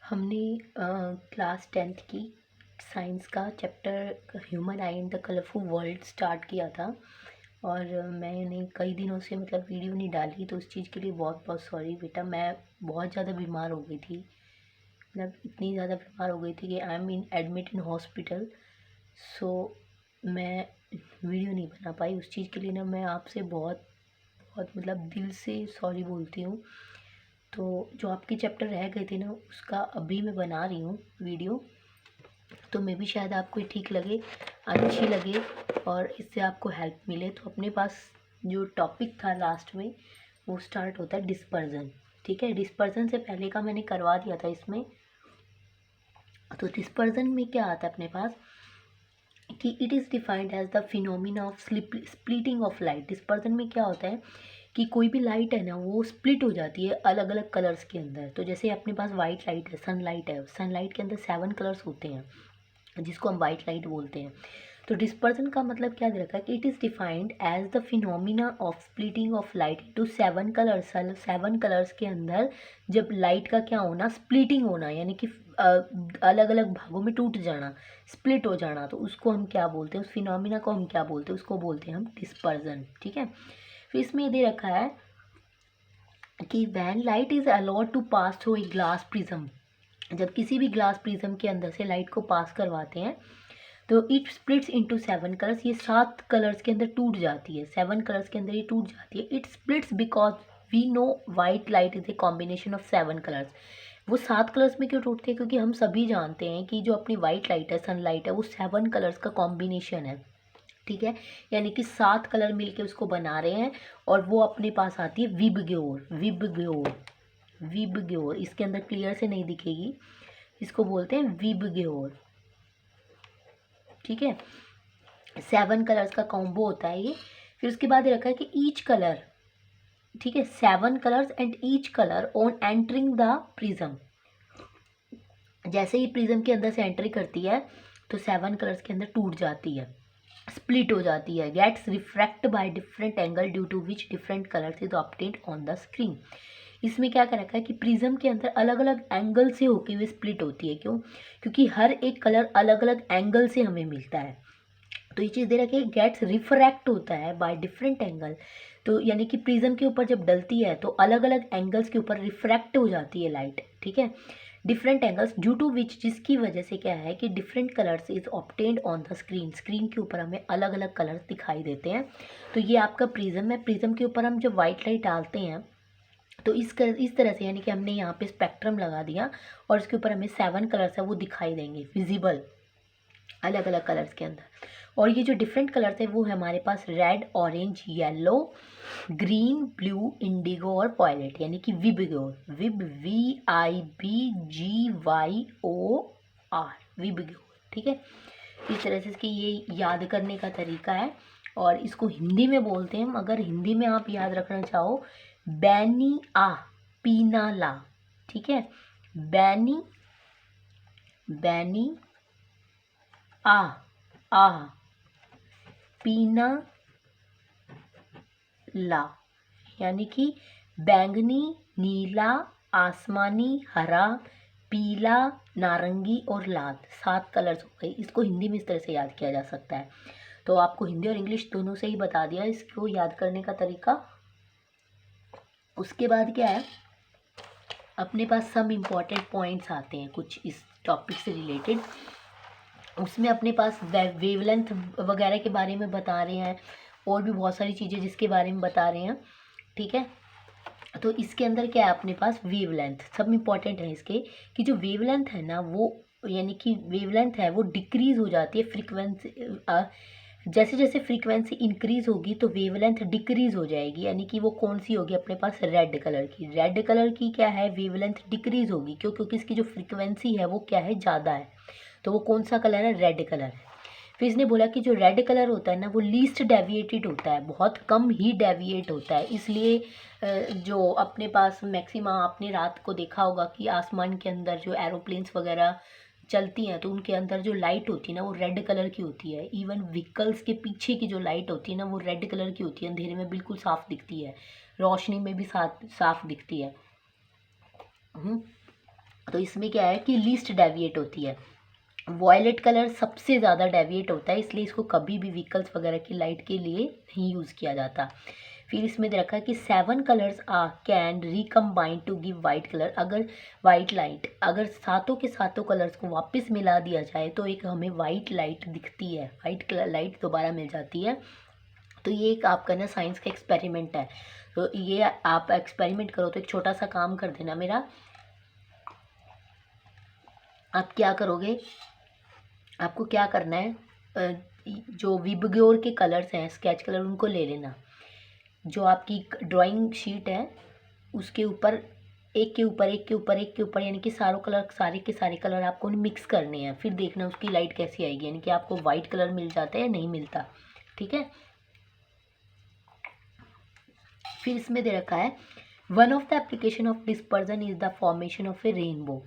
हमने class 10th की science का chapter human I in the colourful world start किया था। और मैंने कई दिनों से वीडियो नहीं डाली, तो उस चीज़ के लिए बहुत बहुत सॉरी बेटा। मैं बहुत ज़्यादा बीमार हो गई थी, इतनी ज़्यादा बीमार हो गई थी कि I am in admit in hospital. So मैं वीडियो नहीं बना पाई। उस चीज़ के लिए मैं आपसे बहुत बहुत दिल से सॉरी बोलती हूँ। तो जो आपके चैप्टर रह गए थे उसका अभी मैं बना रही हूँ वीडियो, तो मे भी शायद आपको ठीक लगे, अच्छी लगे और इससे आपको हेल्प मिले। तो अपने पास जो टॉपिक था लास्ट में वो स्टार्ट होता है डिस्पर्जन। ठीक है, डिस्पर्जन से पहले का मैंने करवा दिया था इसमें। तो डिस्पर्जन में क्या आता है अपने पास कि it is defined as the phenomena of splitting of light. Dispersion में क्या होता है कि कोई भी लाइट है वो स्प्लिट हो जाती है अलग अलग कलर्स के अंदर। तो जैसे अपने पास वाइट लाइट है, सनलाइट के अंदर 7 कलर्स होते हैं जिसको हम वाइट लाइट बोलते हैं। तो डिस्पर्जन का मतलब क्या दे रखा है कि it is defined as the phenomena of splitting of light to 7 colours. 7 colours के अंदर जब लाइट का क्या होना, स्प्लिटिंग होना, यानी कि अलग अलग भागों में टूट जाना, स्प्लिट हो जाना, तो उसको हम क्या बोलते हैं, उस फिनोमिना को हम क्या बोलते हैं, उसको बोलते हैं हम डिस्पर्जन। ठीक है, फिर इसमें ये दे रखा है कि when light is allowed to pass through a glass prism. जब किसी भी ग्लास प्रिज्म के अंदर से लाइट को पास करवाते हैं तो इट स्प्लिट्स इनटू 7 कलर्स। ये 7 कलर्स के अंदर टूट जाती है, 7 कलर्स के अंदर ये टूट जाती है। It splits because we know white light is a combination of 7 colours. वो 7 कलर्स में क्यों टूटते हैं, क्योंकि हम सभी जानते हैं कि जो अपनी वाइट लाइट है, सनलाइट है, वो 7 कलर्स का कॉम्बिनेशन है। ठीक है, यानी कि 7 कलर मिलके उसको बना रहे हैं और वो अपने पास आती है विबग्योर। विबग्योर इसके अंदर क्लियर से नहीं दिखेगी, इसको बोलते हैं विबग्योर। ठीक है, 7 कलर्स का कॉम्बो होता है ये। फिर उसके बाद ये रखा है कि ईच कलर, ठीक है, 7 colours and each colour on entering the prism. जैसे ही प्रिज्म के अंदर से एंट्री करती है तो 7 कलर्स के अंदर टूट जाती है, स्प्लिट हो जाती है। Gets refract by different angle due to which different colours is obtained on the screen. इसमें क्या कर रखा है कि प्रिज्म के अंदर अलग अलग एंगल से होके हुए स्प्लिट होती है। क्यों? क्योंकि हर एक कलर अलग अलग एंगल से हमें मिलता है। तो ये चीज़ दे रखी है, गेट्स रिफ्रैक्ट होता है बाय डिफरेंट एंगल। तो यानी कि प्रिज्म के ऊपर जब डलती है तो अलग अलग एंगल्स के ऊपर रिफ्रैक्ट हो जाती है लाइट। ठीक है, डिफरेंट एंगल्स ड्यू टू विच, जिसकी वजह से क्या है कि different colours is obtained on the screen. Screen के ऊपर हमें अलग अलग कलर्स दिखाई देते हैं। तो ये आपका प्रिज्म है। प्रिज्म के ऊपर हम जब वाइट लाइट डालते हैं तो इस तरह से, यानी कि हमने यहाँ पे स्पेक्ट्रम लगा दिया और इसके ऊपर हमें 7 कलर्स है वो दिखाई देंगे विजिबल अलग अलग कलर्स के अंदर। और ये जो डिफरेंट कलर्स है वो है हमारे पास red, orange, yellow, green, blue, indigo और वॉयलेट, यानी कि विबग्योर। VIBGYOR, VIBGYOR. ठीक है, इस तरह से इसकी ये याद करने का तरीका है। और इसको हिंदी में बोलते हैं, अगर हिंदी में आप याद रखना चाहो, बैनी आ पीना ला। ठीक है, बैनी बैनी आ पीना ला, यानी कि बैंगनी, नीला, आसमानी, हरा, पीला, नारंगी और लाल, 7 कलर्स हो गए। इसको हिंदी में इस तरह से याद किया जा सकता है। तो आपको हिंदी और इंग्लिश दोनों से ही बता दिया इसको याद करने का तरीका। उसके बाद क्या है, अपने पास सम इम्पॉर्टेंट पॉइंट्स आते हैं कुछ इस टॉपिक से रिलेटेड। उसमें अपने पास वेवलेंथ वगैरह के बारे में बता रहे हैं और भी बहुत सारी चीज़ें जिसके बारे में बता रहे हैं। ठीक है, तो इसके अंदर क्या है अपने पास वेवलेंथ, सब इम्पॉर्टेंट है इसके, कि जो वेवलेंथ है वो, यानी कि वेवलेंथ है वो डिक्रीज हो जाती है फ्रीक्वेंसी। जैसे जैसे फ्रीक्वेंसी इंक्रीज होगी तो वेवलेंथ डिक्रीज हो जाएगी, यानी कि वो कौन सी होगी अपने पास, रेड कलर की। रेड कलर की क्या है, वेवलेंथ डिक्रीज होगी। क्यों? क्योंकि इसकी जो फ्रीक्वेंसी है वो क्या है, ज़्यादा है। तो वो कौन सा कलर है, रेड कलर है। फिर इसने बोला कि जो रेड कलर होता है वो लीस्ट डेविएटेड होता है, बहुत कम ही डेविएट होता है। इसलिए जो अपने पास मैक्सिमम आपने रात को देखा होगा कि आसमान के अंदर जो एरोप्लेन्स वगैरह चलती हैं तो उनके अंदर जो लाइट होती है वो रेड कलर की होती है। इवन व्हीकल्स के पीछे की जो लाइट होती है वो रेड कलर की होती है, अंधेरे में बिल्कुल साफ दिखती है, रोशनी में भी साफ दिखती है। तो इसमें क्या है कि लीस्ट डेविएट होती है। वॉयलेट कलर सबसे ज़्यादा डेविएट होता है, इसलिए इसको कभी भी व्हीकल्स वगैरह की लाइट के लिए नहीं यूज़ किया जाता। फिर इसमें दे रखा है कि 7 colours uh can recombine to give white colour. अगर वाइट लाइट, अगर सातों के सातों कलर्स को वापस मिला दिया जाए तो एक हमें वाइट लाइट दिखती है, वाइट कलर लाइट दोबारा मिल जाती है। तो ये एक आपका ना साइंस का एक्सपेरिमेंट है। तो ये आप एक्सपेरिमेंट करो तो एक छोटा सा काम कर देना मेरा। आप क्या करोगे, आपको क्या करना है, जो विबग्योर के कलर्स हैं स्केच कलर, उनको ले लेना। जो आपकी ड्राइंग शीट है उसके ऊपर एक के ऊपर एक के ऊपर एक के ऊपर, यानी कि सारों कलर, सारे के सारे कलर आपको मिक्स करने हैं। फिर देखना उसकी लाइट कैसी आएगी, यानी कि आपको वाइट कलर मिल जाता है या नहीं मिलता। ठीक है। फिर इसमें दे रखा है one of the application of dispersion is the formation of A rainbow.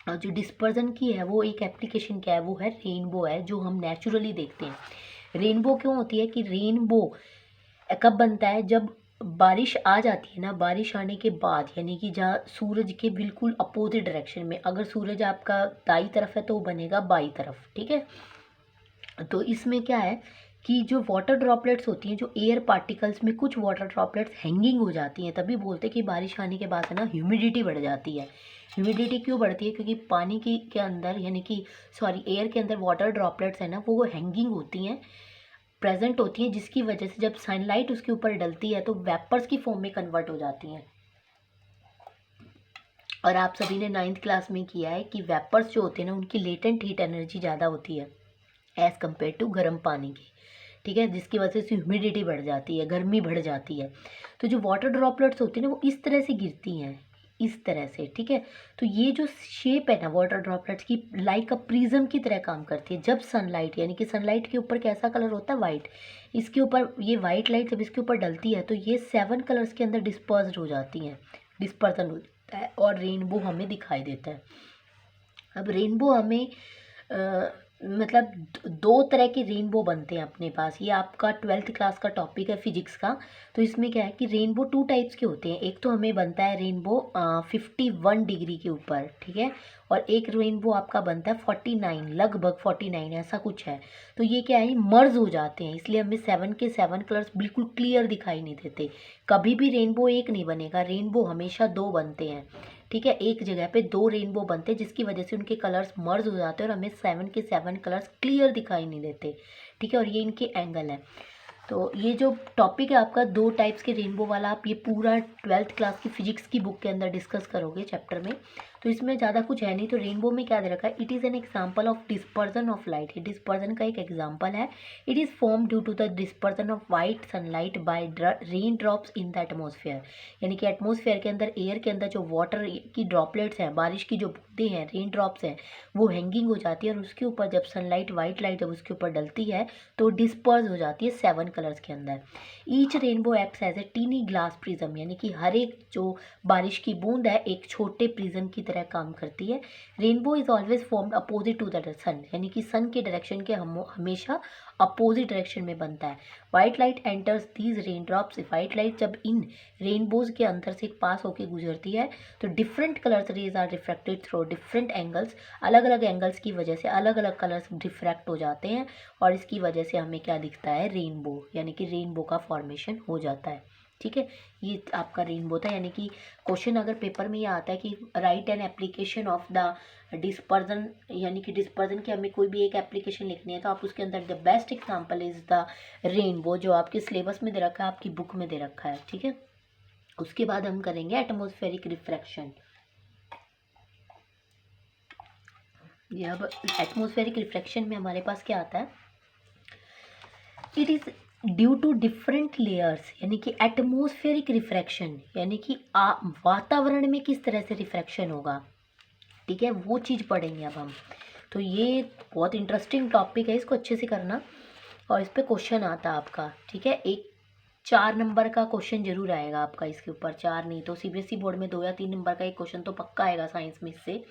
और जो डिस्पर्जन की है वो एक एप्लीकेशन क्या है, वो है रेनबो है, जो हम नेचुरली देखते हैं। रेनबो क्यों होती है कि रेनबो कब बनता है, जब बारिश आ जाती है ना, बारिश आने के बाद, यानी कि जहाँ सूरज के बिल्कुल अपोजिट डायरेक्शन में, अगर सूरज आपका दाई तरफ है तो वो बनेगा बाई तरफ। ठीक है। तो इसमें क्या है कि जो वाटर ड्रॉपलेट्स होती हैं, जो एयर पार्टिकल्स में कुछ वाटर ड्रॉपलेट्स हैंगिंग हो जाती हैं, तभी बोलते हैं कि बारिश आने के बाद है ना ह्यूमिडिटी बढ़ जाती है। ह्यूमिडिटी क्यों बढ़ती है, क्योंकि पानी की के अंदर, यानी कि सॉरी एयर के अंदर वाटर ड्रॉपलेट्स है ना, वो हैंगिंग होती हैं, प्रेजेंट होती हैं, जिसकी वजह से जब सनलाइट उसके ऊपर डलती है तो वेपर्स की फॉर्म में कन्वर्ट हो जाती हैं। और आप सभी ने 9th क्लास में किया है कि वेपर्स जो होते हैं ना, उनकी लेटेंट हीट एनर्जी ज़्यादा होती है एज़ कम्पेयर टू गर्म पानी की। ठीक है। जिसकी वजह से ह्यूमिडिटी बढ़ जाती है, गर्मी बढ़ जाती है। तो जो वाटर ड्रॉपलेट्स होती हैं ना, वो इस तरह से गिरती हैं, इस तरह से। ठीक है। तो ये जो शेप है ना वाटर ड्रॉपलेट्स की, लाइक अ प्रिज्म की तरह काम करती है। जब सनलाइट, यानी कि सनलाइट के ऊपर कैसा कलर होता है, वाइट, इसके ऊपर ये वाइट लाइट जब इसके ऊपर डलती है तो ये 7 कलर्स के अंदर डिस्पर्स्ड हो जाती हैं, डिस्पर्सन हो जाता है, और रेनबो हमें दिखाई देता है। अब रेनबो हमें मतलब दो तरह के रेनबो बनते हैं अपने पास। ये आपका 12th क्लास का टॉपिक है फिजिक्स का। तो इसमें क्या है कि रेनबो 2 टाइप्स के होते हैं। एक तो हमें बनता है रेनबो 51 डिग्री के ऊपर, ठीक है, और एक रेनबो आपका बनता है 49, लगभग 49 ऐसा कुछ है। तो ये क्या है, मर्ज हो जाते हैं, इसलिए हमें 7 के 7 कलर्स बिल्कुल क्लियर दिखाई नहीं देते। कभी भी रेनबो एक नहीं बनेगा, रेनबो हमेशा दो बनते हैं। ठीक है। एक जगह पे दो रेनबो बनते हैं, जिसकी वजह से उनके कलर्स मर्ज हो जाते हैं और हमें 7 के 7 कलर्स क्लियर दिखाई नहीं देते। ठीक है। और ये इनके एंगल है। तो ये जो टॉपिक है आपका 2 टाइप्स के रेनबो वाला, आप ये पूरा 12th क्लास की फिजिक्स की बुक के अंदर डिस्कस करोगे चैप्टर में। तो इसमें ज़्यादा कुछ है नहीं। तो रेनबो में क्या दे रखा है, it is an example of dispersion of light. ये डिस्पर्जन का एक एग्जाम्पल है। It is form due to the dispersion of white sunlight by rain drops in the atmosphere. यानी कि एटमोसफेयर के अंदर, एयर के अंदर जो वाटर की ड्रॉपलेट्स हैं, बारिश की जो बूंदें हैं, रेन ड्रॉप्स हैं, वो हैंगिंग हो जाती है, और उसके ऊपर जब सनलाइट, वाइट लाइट जब उसके ऊपर डलती है तो डिस्पर्स हो जाती है 7 कलर्स के अंदर। Each rainbow acts as a tiny glass prism, यानी कि हर एक जो बारिश की बूंद है एक छोटे प्रिज्म की तरह काम करती है। Rainbow is always formed opposite to the sun, यानी कि सन के डायरेक्शन के हमेशा अपोजिट डायरेक्शन में बनता है। White light enters these rain drops, white light जब इन रेनबोज के अंदर से पास होकर गुजरती है तो different colours rays are refracted through different angles, अलग अलग एंगल्स की वजह से अलग अलग कलर्स डिफ्रैक्ट हो जाते हैं, और इसकी वजह से हमें क्या दिखता है, रेनबो, यानी कि रेनबो का फॉर्मेशन हो जाता है। ठीक है। ये आपका रेनबो था। यानी कि क्वेश्चन अगर पेपर में ये आता है कि right an application of the dispersion, यानी कि डिस्पर्जन की हमें कोई भी एक एप्लीकेशन लिखनी है, तो आप उसके अंदर the best example is the rainbow, जो आपके सिलेबस में दे रखा है, आपकी बुक में दे रखा है। ठीक है। उसके बाद हम करेंगे एटमॉस्फेरिक रिफ्रैक्शन। ये अब एटमॉस्फेरिक रिफ्रैक्शन में हमारे पास क्या आता है, it is due to different layers, यानी कि एटमॉस्फेरिक रिफ्रैक्शन, यानी कि वातावरण में किस तरह से रिफ्रैक्शन होगा। ठीक है। वो चीज़ पढ़ेंगे अब हम। तो ये बहुत इंटरेस्टिंग टॉपिक है, इसको अच्छे से करना, और इस पर क्वेश्चन आता है आपका। ठीक है। एक 4 नंबर का क्वेश्चन जरूर आएगा आपका इसके ऊपर, 4 नहीं तो सीबीएसई बोर्ड में 2 या 3 नंबर का एक क्वेश्चन तो पक्का आएगा साइंस में इससे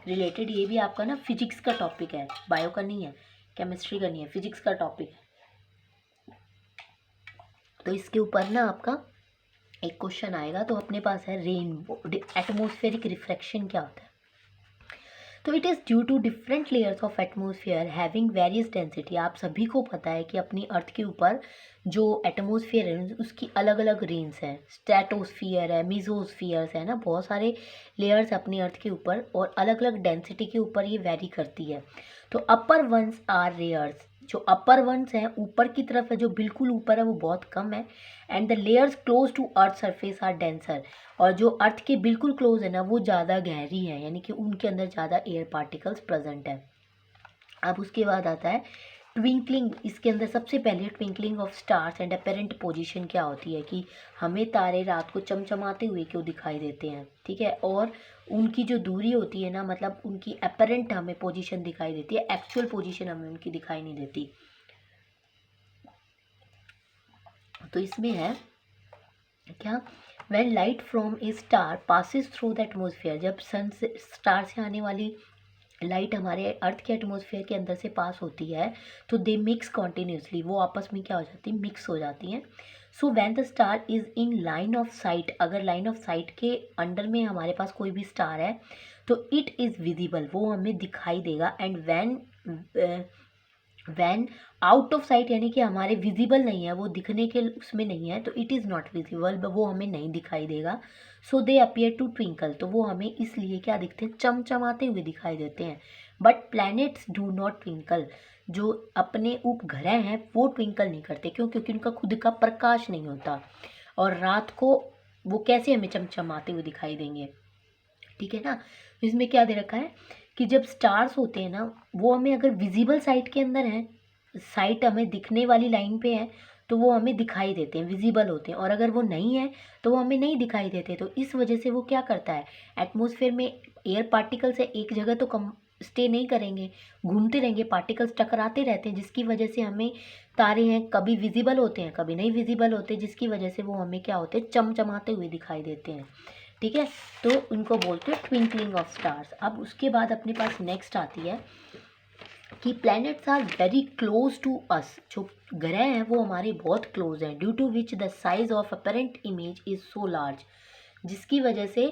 रिलेटेड। ये भी आपका ना फिजिक्स का टॉपिक है, बायो का नहीं है, केमिस्ट्री का नहीं है, फिजिक्स का टॉपिक है। तो इसके ऊपर ना आपका एक क्वेश्चन आएगा। तो अपने पास है रेनबो, एटमॉस्फेरिक रिफ्रैक्शन क्या होता है। तो it is due to different layers of atmosphere having various density. आप सभी को पता है कि अपनी अर्थ के ऊपर जो एटमोसफियर है उसकी अलग अलग रेंज है, स्ट्रेटोस्फियर है, मीजोस्फियर्स है ना, बहुत सारे लेयर्स अपनी अर्थ के ऊपर और अलग अलग डेंसिटी के ऊपर ये वेरी करती है। तो अपर वंस आर रेयर्स, जो अपर वंस हैं ऊपर की तरफ है, जो बिल्कुल ऊपर है वो बहुत कम है। And the layers close to earth surface are denser, और जो अर्थ के बिल्कुल क्लोज है ना वो ज़्यादा गहरी है, यानी कि उनके अंदर ज़्यादा एयर पार्टिकल्स प्रेजेंट है। अब उसके बाद आता है ट्विंकलिंग। इसके अंदर सबसे पहले twinkling of stars and apparent position क्या होती है कि हमें तारे रात को चमचमाते हुए क्यों दिखाई देते हैं, ठीक है, और उनकी जो दूरी होती है ना, मतलब उनकी अपेरेंट हमें पोजीशन दिखाई देती है, एक्चुअल पोजीशन हमें उनकी दिखाई नहीं देती। तो इसमें है क्या, when light from A star passes through the atmosphere, जब सन से स्टार से आने वाली लाइट हमारे अर्थ के एटमॉस्फेयर के अंदर से पास होती है तो दे मिक्स कॉन्टिन्यूसली, वो आपस में क्या हो जाती है, मिक्स हो जाती हैं। So when the star is in line of site, अगर लाइन ऑफ साइट के अंडर में हमारे पास कोई भी स्टार है तो इट इज़ विजिबल, वो हमें दिखाई देगा। And when out of sight, यानी कि हमारे विजिबल नहीं है, वो दिखने के उसमें नहीं है, तो इट इज़ नॉट विजिबल, वो हमें नहीं दिखाई देगा। सो दे अपीयर टू ट्विंकल, तो वो हमें इसलिए क्या दिखते हैं, चमचमाते हुए दिखाई देते हैं। But planets do not twinkle, जो अपने उपग्रह हैं वो ट्विंकल नहीं करते, क्यों, क्योंकि उनका खुद का प्रकाश नहीं होता, और रात को वो कैसे हमें चमचमाते हुए दिखाई देंगे, ठीक है ना। इसमें क्या दे रखा है कि जब स्टार्स होते हैं ना, वो हमें अगर विजिबल साइट के अंदर हैं, साइट हमें दिखने वाली लाइन पे है, तो वो हमें दिखाई देते हैं, विजिबल होते हैं, और अगर वो नहीं है तो वो हमें नहीं दिखाई देते। तो इस वजह से वो क्या करता है, एटमॉस्फेयर में एयर पार्टिकल्स है, एक जगह तो कम स्टे नहीं करेंगे, घूमते रहेंगे, पार्टिकल्स टकराते रहते हैं, जिसकी वजह से हमें तारे हैं कभी विजिबल होते हैं कभी नहीं विजिबल होते, जिसकी वजह से वो हमें क्या होते हैं, चमचमाते हुए दिखाई देते हैं, ठीक है। तो उनको बोलते हैं ट्विंकलिंग ऑफ स्टार्स। अब उसके बाद अपने पास नेक्स्ट आती है कि planets are very close to us, जो ग्रह हैं वो हमारे बहुत क्लोज हैं, due to which the size of apparent image is so large, जिसकी वजह से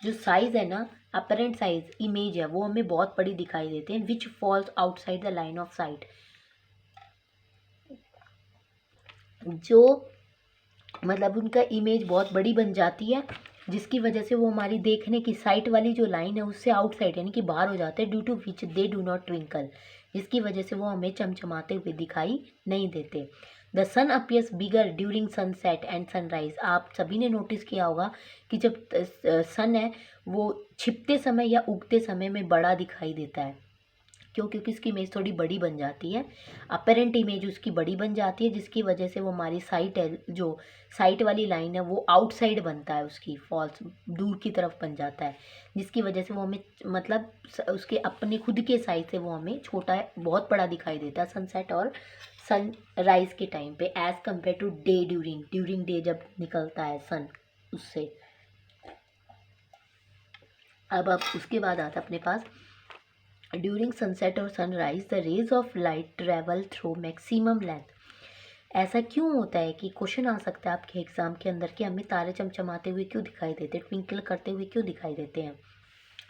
जो साइज है ना, अपेरेंट साइज इमेज है, वो हमें बहुत बड़ी दिखाई देते हैं, which falls outside the line of site, जो मतलब उनका इमेज बहुत बड़ी बन जाती है, जिसकी वजह से वो हमारी देखने की साइट वाली जो लाइन है उससे आउटसाइड यानी कि बाहर हो जाते हैं, due to which they do not twinkle, जिसकी वजह से वो हमें चमचमाते हुए दिखाई नहीं देते। The sun appears bigger during sunset and sunrise, आप सभी ने नोटिस किया होगा कि जब सन है वो छिपते समय या उगते समय में बड़ा दिखाई देता है, क्यों, क्योंकि इसकी इमेज थोड़ी बड़ी बन जाती है, अपेरेंट इमेज उसकी बड़ी बन जाती है, जिसकी वजह से वो हमारी साइट है, जो साइट वाली लाइन है वो आउटसाइड बनता है, उसकी फॉल्स दूर की तरफ बन जाता है, जिसकी वजह से वो हमें मतलब उसके अपने खुद के साइज से वो हमें छोटा है, बहुत बड़ा दिखाई देता है सनसेट और सनराइज के टाइम पे, as compare to day, during day जब निकलता है सन उससे। अब उसके बाद आता है अपने पास ड्यूरिंग सनसेट और sunrise the rays of light travel through maximum length. ऐसा क्यों होता है कि क्वेश्चन आ सकता है आपके एग्जाम के अंदर कि हमें तारे चमचमाते हुए क्यों दिखाई देते, ट्विंकल करते हुए क्यों दिखाई देते हैं।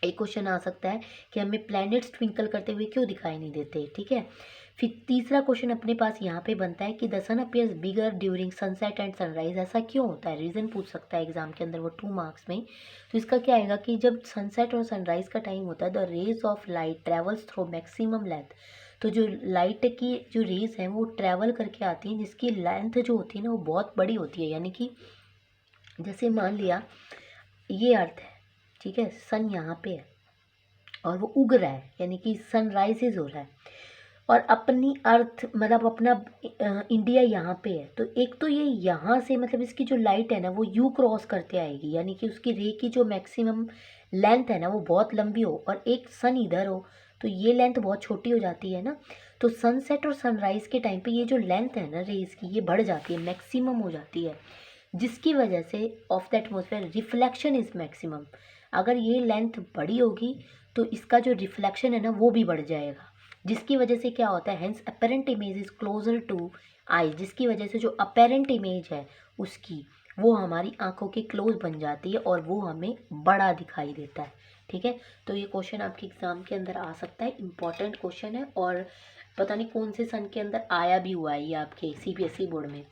एक क्वेश्चन आ सकता है कि हमें प्लैनेट्स ट्विंकल करते हुए क्यों दिखाई नहीं देते, ठीक है। फिर तीसरा क्वेश्चन अपने पास यहाँ पे बनता है कि the sun appears bigger during sunset and sunrise, ऐसा क्यों होता है, रीज़न पूछ सकता है एग्जाम के अंदर, वो 2 मार्क्स में। तो इसका क्या आएगा कि जब सनसेट और सनराइज का टाइम होता है the rays of light travels through maximum length, तो जो लाइट की जो रेज हैं वो ट्रैवल करके आती हैं, जिसकी लेंथ जो होती है ना वो बहुत बड़ी होती है, यानी कि जैसे मान लिया ये अर्थ है, ठीक है, सन यहाँ पे है और वो उग रहा है, यानी कि सनराइजेज हो रहा है, और अपनी अर्थ मतलब अपना इंडिया यहाँ पे है, तो एक तो ये यहाँ से मतलब इसकी जो लाइट है ना वो यू क्रॉस करते आएगी, यानी कि उसकी रे की जो मैक्सिमम लेंथ है ना वो बहुत लंबी हो, और एक सन इधर हो तो ये लेंथ बहुत छोटी हो जाती है ना। तो सनसेट और सनराइज के टाइम पे ये जो लेंथ है ना रेज की ये बढ़ जाती है, मैक्सिमम हो जाती है, जिसकी वजह से of the atmosphere reflection is maximum. अगर ये लेंथ बड़ी होगी तो इसका जो रिफ्लेक्शन है ना वो भी बढ़ जाएगा, जिसकी वजह से क्या होता है, hence apparent image is closer to eye, जिसकी वजह से जो अपेरेंट इमेज है उसकी वो हमारी आंखों के क्लोज बन जाती है और वो हमें बड़ा दिखाई देता है, ठीक है। तो ये क्वेश्चन आपके एग्ज़ाम के अंदर आ सकता है, इम्पॉर्टेंट क्वेश्चन है और पता नहीं कौन से सन के अंदर आया भी हुआ है ये आपके सीबीएसई बोर्ड में।